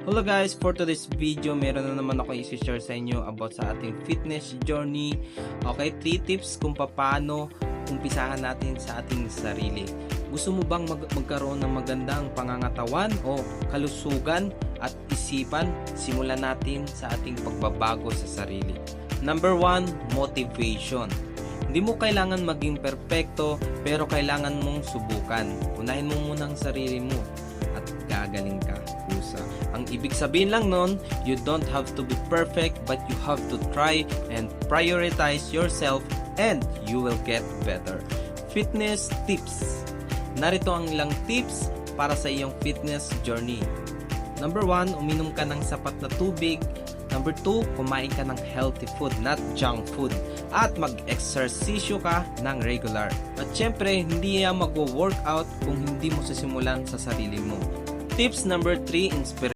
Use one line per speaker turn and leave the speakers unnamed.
Hello guys, for today's video, meron na naman ako i-share sa inyo about sa ating fitness journey. Okay, 3 tips kung paano umpisahan natin sa ating sarili. Gusto mo bang magkaroon ng magandang pangangatawan o kalusugan at isipan? Simulan natin sa ating pagbabago sa sarili. Number 1, motivation. Hindi mo kailangan maging perpekto, pero kailangan mong subukan. Unahin mo muna ang sarili mo at gagaling ka. Kusa. Ang ibig sabihin lang nun, you don't have to be perfect, but you have to try and prioritize yourself and you will get better. Fitness tips. Narito ang ilang tips para sa iyong fitness journey. Number 1, uminom ka ng sapat na tubig. Number 2, kumain ka ng healthy food, not junk food. At mag-exercisyo ka ng regular. At syempre, hindi yan mag-workout kung hindi mo sisimulan sa sarili mo. Tips number 3, inspiration.